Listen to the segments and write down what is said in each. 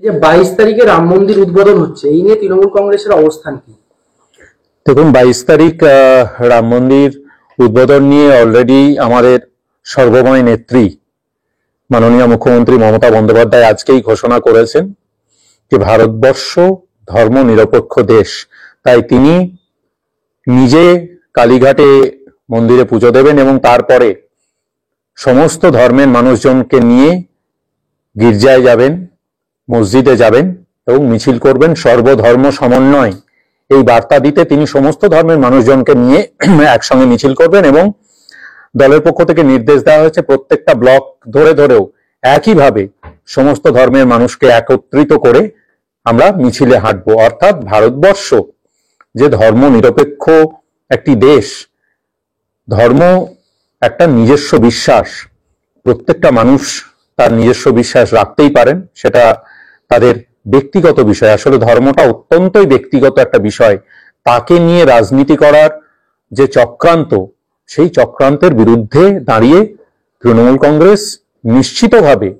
যে 22 তারিখে রাম মন্দির উদ্বোধন হচ্ছে, এই নিয়ে তৃণমূল কংগ্রেসের অবস্থান কি? দেখুন, 22 তারিখ রাম মন্দির উদ্বোধন নিয়ে অলরেডি আমাদের সর্বময় নেত্রী মাননীয় মুখ্যমন্ত্রী মমতা বন্দ্যোপাধ্যায় আজকেই ঘোষণা করেছেন যে ভারতবর্ষ ধর্ম নিরপেক্ষ দেশ। তাই তিনি নিজে কালীঘাটে মন্দিরে পুজো দেবেন এবং তারপরে সমস্ত ধর্মের মানুষজনকে নিয়ে গির্জায় যাবেন, মসজিদে যাবেন এবং মিছিল করবেন। সর্বধর্ম সমন্বয় এই বার্তা দিতে তিনি সমস্ত ধর্মের মানুষজনকে নিয়ে একসঙ্গে মিছিল করবেন এবং দলের পক্ষ থেকে নির্দেশ দেওয়া হয়েছে প্রত্যেকটা ব্লক ধরে ধরেও একইভাবে সমস্ত ধর্মের মানুষকে একত্রিত করে আমরা মিছিলে হাঁটবো। অর্থাৎ ভারতবর্ষ যে ধর্ম নিরপেক্ষ একটি দেশ, ধর্ম একটা নিজস্ব বিশ্বাস, প্রত্যেকটা মানুষ তার নিজস্ব বিশ্বাস রাখতেই পারেন, সেটা তাদের ব্যক্তিগত বিষয়। আসলে ধর্মটা অত্যন্তই ব্যক্তিগত একটা বিষয়। তাকে নিয়ে রাজনীতি করার যে চক্রান্ত, সেই চক্রান্তের বিরুদ্ধে দাঁড়িয়ে তৃণমূল কংগ্রেস নিশ্চিতভাবে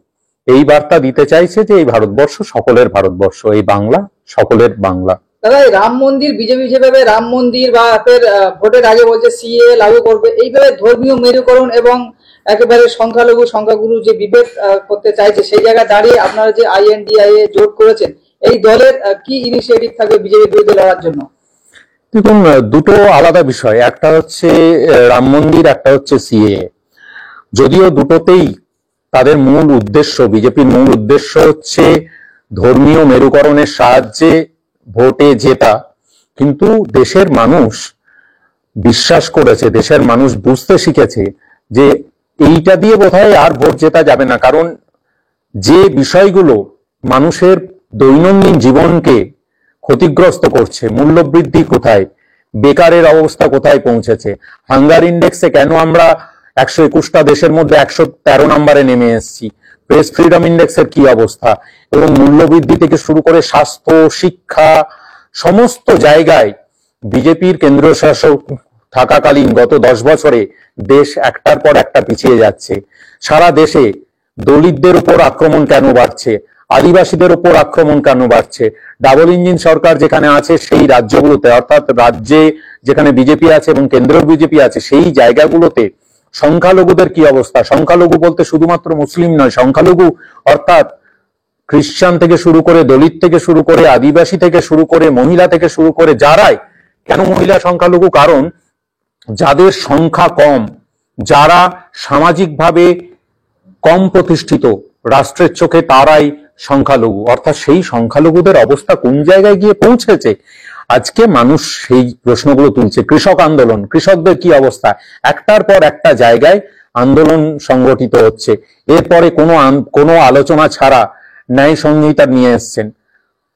এই বার্তা দিতে চাইছে যে এই ভারতবর্ষ সকলের ভারতবর্ষ, এই বাংলা সকলের বাংলা। দাদা, রাম মন্দির বিজেপি যেভাবে রাম মন্দির বা ভোটের আগে বলছে সিএ লাগু করবে, এইভাবে ধর্মীয় মেরুকরণ এবং একেবারে সংখ্যালঘু সংখ্যাগুরু যে বিভেদ করতে চাইছে, সেই জায়গায় দাঁড়িয়ে আপনারা যে আইএনডিআইএ জোট করেছেন, এই দলের কি ইনিশিয়েটিভ থাকবে বিজেপির বিরুদ্ধে লড়ার জন্য? দেখুন, দুটো আলাদা বিষয়, একটা হচ্ছে রাম মন্দির, একটা হচ্ছে সিএ। যদিও দুটোতেই তাদের মূল উদ্দেশ্য, বিজেপির মূল উদ্দেশ্য হচ্ছে ধর্মীয় মেরুকরণের সাহায্যে ভোটে জেতা, কিন্তু দেশের মানুষ বিশ্বাস করেছে, দেশের মানুষ বুঝতে শিখেছে যে এইটা দিয়ে বোধহয় আর ভোট জেতা যাবে না। কারণ যে বিষয়গুলো মানুষের দৈনন্দিন জীবনকে ক্ষতিগ্রস্ত করছে, মূল্যবৃদ্ধি কোথায়, বেকারের অবস্থা কোথায় পৌঁছেছে, হাঙ্গার ইন্ডেক্সে কেন আমরা 121টা দেশের মধ্যে 113 নম্বরে নেমে এসেছি, প্রেস ফ্রিডম ইন্ডেক্সের কি অবস্থা, এবং মূল্যবৃদ্ধি থেকে শুরু করে স্বাস্থ্য, শিক্ষা, সমস্ত জায়গায় বিজেপির কেন্দ্রীয় শাসক থাকাকালীন গত 10 বছরে দেশ একটার পর একটা পিছিয়ে যাচ্ছে। সারা দেশে দলিতদের উপর আক্রমণ কেন বাড়ছে, আদিবাসীদের উপর আক্রমণ কেন বাড়ছে, ডাবল ইঞ্জিন সরকার যেখানে আছে সেই রাজ্যগুলোতে, অর্থাৎ রাজ্যে যেখানে বিজেপি আছে এবং কেন্দ্রীয় বিজেপি আছে সেই জায়গাগুলোতে সংখ্যালঘুদের কি অবস্থা। সংখ্যালঘু বলতে শুধুমাত্র মুসলিম নয়, সংখ্যালঘু অর্থাৎ খ্রিস্টান থেকে শুরু করে, দলিত থেকে শুরু করে, আদিবাসী থেকে শুরু করে, মহিলা থেকে শুরু করে, যারাই। কেন মহিলা সংখ্যালঘু? কারণ যাদের সংখ্যা কম, যারা সামাজিকভাবে কম প্রতিষ্ঠিত রাষ্ট্রের চোখে, তারাই সংখ্যালঘু। অর্থাৎ সেই সংখ্যালঘুদের অবস্থা কোন জায়গায় গিয়ে পৌঁছেছে, আজকে মানুষ সেই প্রশ্নগুলো তুলছে। কৃষক আন্দোলন, কৃষকদের কি অবস্থা, একটার পর একটা জায়গায় আন্দোলন সংগঠিত হচ্ছে। এরপরে কোনো আলোচনা ছাড়া ন্যায় সংহিতা নিয়ে এসছেন।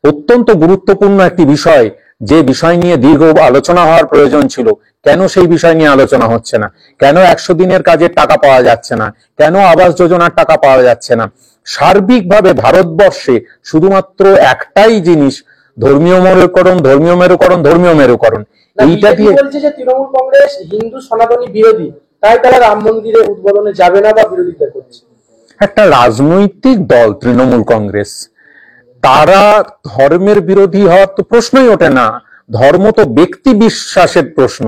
অত্যন্ত গুরুত্বপূর্ণ একটি বিষয়, যে বিষয় নিয়ে দীর্ঘ আলোচনা হওয়ার প্রয়োজন ছিল, কেন সেই বিষয় নিয়ে আলোচনা হচ্ছে না? কেন 100 দিনের কাজের টাকা পাওয়া যাচ্ছে না? কেন আবাস যোজনার টাকা পাওয়া যাচ্ছে না? সার্বিকভাবে ভারতবর্ষে শুধুমাত্র একটাই জিনিস, ধর্মীয় মেরুকরণ, ধর্মীয় মেরুকরণ, ধর্মীয় মেরুকরণ। এইটা দিয়ে বলছে যে তৃণমূল কংগ্রেস হিন্দু সনাতনী বিরোধী, তাই তারা রাম মন্দিরে উদ্বোধনে যাবে না বা বিরোধিতা করছে। একটা রাজনৈতিক দল তৃণমূল কংগ্রেস, তারা ধর্মের বিরোধী হওয়ার তো প্রশ্নই ওঠে না। ধর্ম তো ব্যক্তি বিশ্বাসের প্রশ্ন,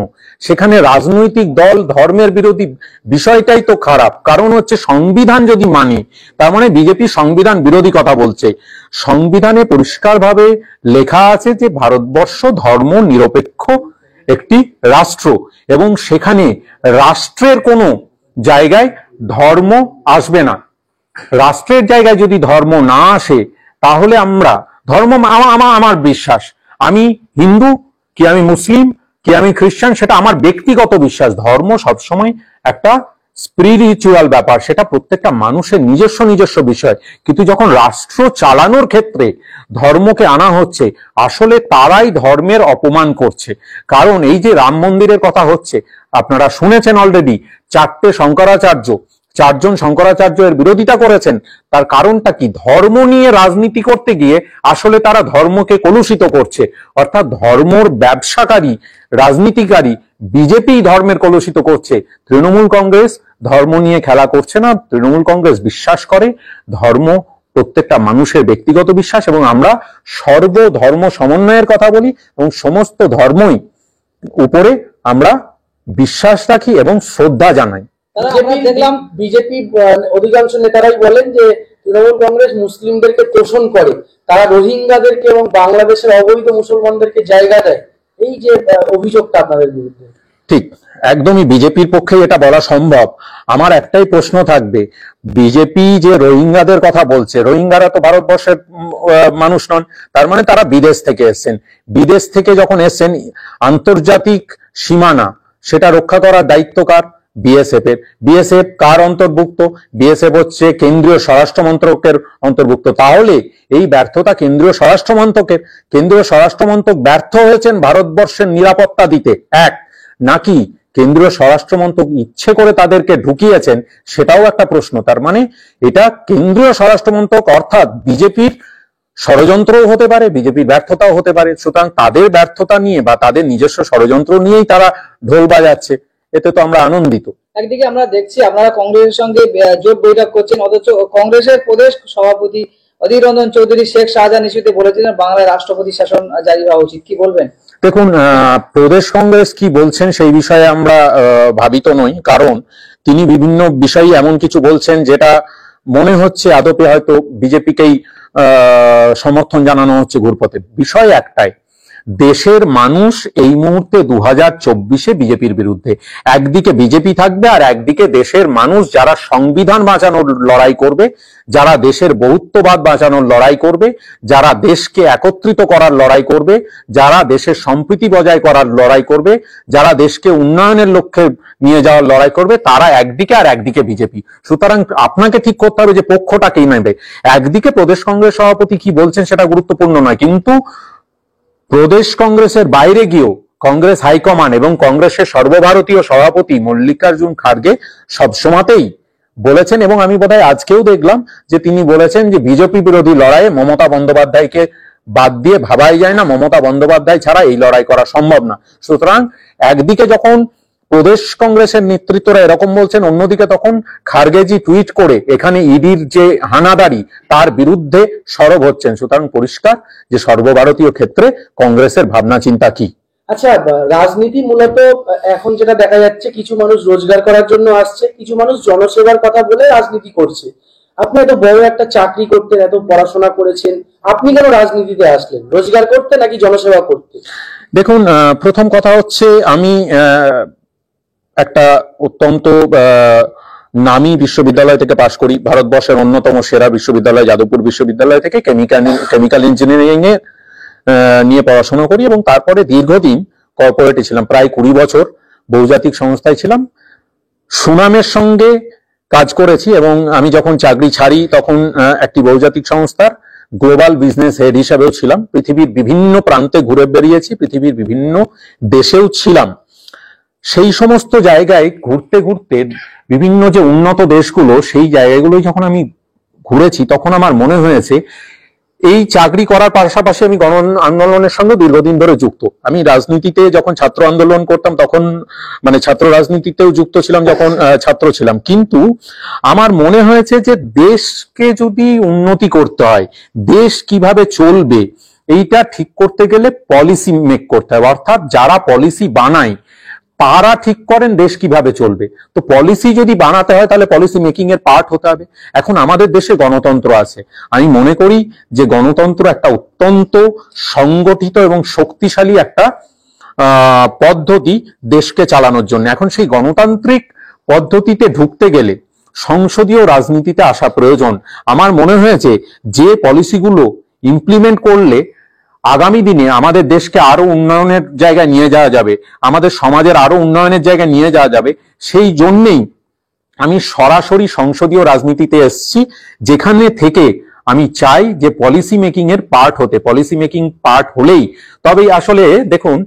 সেখানে রাজনৈতিক দল ধর্মের বিরোধী বিষয়টাই তো খারাপ। কারণ হচ্ছে সংবিধান যদি মানি, তার মানে বিজেপি সংবিধান বিরোধী কথা বলছে। সংবিধানে পরিষ্কারভাবে লেখা আছে যে ভারতবর্ষ ধর্ম নিরপেক্ষ একটি রাষ্ট্র, এবং সেখানে রাষ্ট্রের কোনো জায়গায় ধর্ম আসবে না। রাষ্ট্রের জায়গায় যদি ধর্ম না আসে, তাহলে আমরা ধর্ম, আমার বিশ্বাস, আমি হিন্দু কি আমি মুসলিম কি আমি খ্রিস্টান, সেটা আমার ব্যক্তিগত বিশ্বাস। ধর্ম সবসময় একটা স্পিরিচুয়াল ব্যাপার, সেটা প্রত্যেকটা মানুষের নিজস্ব নিজস্ব বিষয়। কিন্তু যখন রাষ্ট্র চালানোর ক্ষেত্রে ধর্মকে আনা হচ্ছে, আসলে তারাই ধর্মের অপমান করছে। কারণ এই যে রাম মন্দিরের কথা হচ্ছে, আপনারা শুনেছেন অলরেডি 4জন শঙ্করাচার্য এর বিরোধিতা করেছেন। তার কারণটা কি? ধর্ম নিয়ে রাজনীতি করতে গিয়ে আসলে তারা ধর্মকে কলুষিত করছে। অর্থাৎ ধর্মর ব্যবসাকারী, রাজনীতিকারী বিজেপি ধর্মের কলুষিত করছে। তৃণমূল কংগ্রেস ধর্ম নিয়ে খেলা করছে না। তৃণমূল কংগ্রেস বিশ্বাস করে ধর্ম প্রত্যেকটা মানুষের ব্যক্তিগত বিশ্বাস, এবং আমরা সর্বধর্ম সমন্বয়ের কথা বলি এবং সমস্ত ধর্মই উপরে আমরা বিশ্বাস রাখি এবং শ্রদ্ধা জানাই। দেখলাম বিজেপি অধিকাংশ নেতারাই বলেন যে তৃণমূল কংগ্রেস মুসলিমদেরকে তোষণ করে, তারা রোহিঙ্গাদেরকে এবং বাংলাদেশের অবৈধ মুসলমানদেরকে জায়গা দেয়, এই যে অভিযোগটা আপনাদের বিরুদ্ধে। ঠিক, একদমই বিজেপির পক্ষে এটা বলা সম্ভব। আমার একটাই প্রশ্ন থাকবে, বিজেপি যে রোহিঙ্গাদের কথা বলছে, রোহিঙ্গারা তো ভারতবর্ষের মানুষ নন, তার মানে তারা বিদেশ থেকে এসেছেন। বিদেশ থেকে যখন এসেছেন, আন্তর্জাতিক সীমানা সেটা রক্ষা করার দায়িত্ব কার? বিএসএফ এর। বিএসএফ কার অন্তর্ভুক্ত? বিএসএফ হচ্ছে কেন্দ্রীয় স্বরাষ্ট্র মন্ত্রকের অন্তর্ভুক্ত। তাহলে এই ব্যর্থতা কেন্দ্রীয় স্বরাষ্ট্র মন্ত্রকের। কেন্দ্রীয় স্বরাষ্ট্র মন্ত্রক ব্যর্থ হয়েছেন ভারতবর্ষের নিরাপত্তা দিতে, এক, নাকি কেন্দ্রীয় স্বরাষ্ট্র মন্ত্রক ইচ্ছে করে তাদেরকে ঢুকিয়েছেন, সেটাও একটা প্রশ্ন। তার মানে এটা কেন্দ্রীয় স্বরাষ্ট্র মন্ত্রক অর্থাৎ বিজেপির ষড়যন্ত্রও হতে পারে, বিজেপির ব্যর্থতাও হতে পারে। সুতরাং তাদের ব্যর্থতা নিয়ে বা তাদের নিজস্ব ষড়যন্ত্র নিয়েই তারা ঢোল বাজাচ্ছে, এতে তো আমরা আনন্দিত। একদিকে আমরা দেখছি আপনারা কংগ্রেসের সঙ্গে জোট বৈঠক করছেন, অথচ কংগ্রেসের প্রদেশ সভাপতি অধীর রঞ্জন চৌধুরী শেখ শাহজাহান ইস্যুতে বলেছিলেন বাংলায় রাষ্ট্রপতি শাসন জারি হওয়া উচিত, কি বলবেন? দেখুন, প্রদেশ কংগ্রেস কি বলছেন সেই বিষয়ে আমরা ভাবিত নই, কারণ তিনি বিভিন্ন বিষয়ে এমন কিছু বলছেন যেটা মনে হচ্ছে আদপে হয়তো বিজেপিকেই সমর্থন জানানো হচ্ছে ঘুরপথে। বিষয় একটাই, দেশের মানুষ এই মুহূর্তে 2024-এ বিজেপির বিরুদ্ধে। একদিকে বিজেপি থাকবে আর একদিকে দেশের মানুষ, যারা সংবিধান বাঁচানোর লড়াই করবে, যারা দেশের বহুত্ববাদ বাঁচানোর লড়াই করবে, যারা দেশকে একত্রিত করার লড়াই করবে, যারা দেশের সম্প্রীতি বজায় করার লড়াই করবে, যারা দেশকে উন্নয়নের লক্ষ্যে নিয়ে যাওয়ার লড়াই করবে, তারা একদিকে আর একদিকে বিজেপি। সুতরাং আপনাকে ঠিক করতে হবে যে পক্ষটা কে নেবে। একদিকে প্রদেশ কংগ্রেস সভাপতি কি বলছেন সেটা গুরুত্বপূর্ণ নয়, কিন্তু প্রদেশ কংগ্রেসের বাইরে গিয়েও কংগ্রেস হাইকমান্ড এবং কংগ্রেসের সর্বভারতীয় সভাপতি মল্লিকার্জুন খাড়গে সবসময়তেই বলেছেন, এবং আমি বোধহয় আজকেও দেখলাম যে তিনি বলেছেন যে বিজেপি বিরোধী লড়াইয়ে মমতা বন্দ্যোপাধ্যায়কে বাদ দিয়ে ভাবাই যায় না, মমতা বন্দ্যোপাধ্যায় ছাড়া এই লড়াই করা সম্ভব না। সুতরাং একদিকে যখন প্রদেশ কংগ্রেসের নেতৃত্বরা এরকম বলছেন, অন্যদিকে তখন খাড়গেজি টুইট করে এখানে ইডির যে হানাদারি তার বিরুদ্ধে সরব হচ্ছেন। সুতরাং পরিষ্কার যে সর্বভারতীয় ক্ষেত্রে কংগ্রেসের ভাবনা চিন্তা কি। আচ্ছা, রাজনীতি মূলত এখন যেটা দেখা যাচ্ছে, কিছু মানুষ রোজগার করার জন্য আসছে, কিছু মানুষ জনসেবার কথা বলে রাজনীতি করছে। আপনি এত বড় একটা চাকরি করতেন, এত পড়াশোনা করেছেন, আপনি কেন রাজনীতিতে আসলেন? রোজগার করতে নাকি জনসেবা করতে? দেখুন, প্রথম কথা হচ্ছে আমি একটা অত্যন্ত নামী বিশ্ববিদ্যালয় থেকে পাশ করি, ভারতবর্ষের অন্যতম সেরা বিশ্ববিদ্যালয় যাদবপুর বিশ্ববিদ্যালয় থেকে কেমিক্যাল ইঞ্জিনিয়ারিং এ নিয়ে পড়াশোনা করি, এবং তারপরে দীর্ঘদিন কর্পোরেটে ছিলাম, প্রায় 20 বছর বহুজাতিক সংস্থায় ছিলাম, সুনামের সঙ্গে কাজ করেছি। এবং আমি যখন চাকরি ছাড়ি তখন একটি বহুজাতিক সংস্থার গ্লোবাল বিজনেস হেড হিসাবেও ছিলাম। পৃথিবীর বিভিন্ন প্রান্তে ঘুরে বেরিয়েছি, পৃথিবীর বিভিন্ন দেশেও ছিলাম। সেই সমস্ত জায়গায় ঘুরতে ঘুরতে বিভিন্ন যে উন্নত দেশগুলো, সেই জায়গাগুলো যখন আমি ঘুরেছি তখন আমার মনে হয়েছে এই চাকরি করার পাশাপাশি আমি গণ আন্দোলনের সঙ্গে দীর্ঘদিন ধরে যুক্ত। আমি রাজনীতিতে যখন ছাত্র আন্দোলন করতাম তখন মানে ছাত্র রাজনীতিতেও যুক্ত ছিলাম যখন ছাত্র ছিলাম, কিন্তু আমার মনে হয়েছে যে দেশকে যদি উন্নতি করতে হয়, দেশ কিভাবে চলবে এইটা ঠিক করতে গেলে পলিসি মেক করতে হবে। অর্থাৎ যারা পলিসি বানায় তারা ঠিক করেন দেশ কিভাবে চলবে। তো পলিসি যদি বানাতে হয় তাহলে পলিসি মেকিং এর পার্ট হতে হবে। এখন আমাদের দেশে গণতন্ত্র আছে, আমি মনে করি যে গণতন্ত্র একটা অত্যন্ত সংগঠিত এবং শক্তিশালী একটা পদ্ধতি দেশকে চালানোর জন্য। এখন সেই গণতান্ত্রিক পদ্ধতিতে ঢুকতে গেলে সংসদীয় রাজনীতিতে আসা প্রয়োজন। আমার মনে হয়েছে যে পলিসিগুলো ইমপ্লিমেন্ট করলে আগামী দিনে আমাদের দেশকে আরো উন্নয়নের জায়গায় নিয়ে যাওয়া যাবে, আমাদের সমাজের আরো উন্নয়নের জায়গায় নিয়ে যাওয়া যাবে, সেই জন্যেই আমি সরাসরি সংসদীয় রাজনীতিতে এসেছি, যেখানে থেকে আমি চাই যে পলিসি মেকিং এর পার্ট হতে। পলিসি মেকিং পার্ট হলেই তবেই আসলে দেখুন,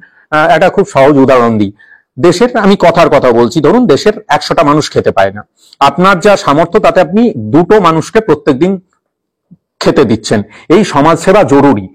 একটা খুব সহজ উদাহরণ দিই। দেশের আমি কথার কথা বলছি, ধরুন দেশের 100টা মানুষ খেতে পায় না, আপনার যা সামর্থ্য তাতে আপনি 2টো মানুষকে প্রত্যেকদিন খেতে দিচ্ছেন, এই সমাজসেবা জরুরি।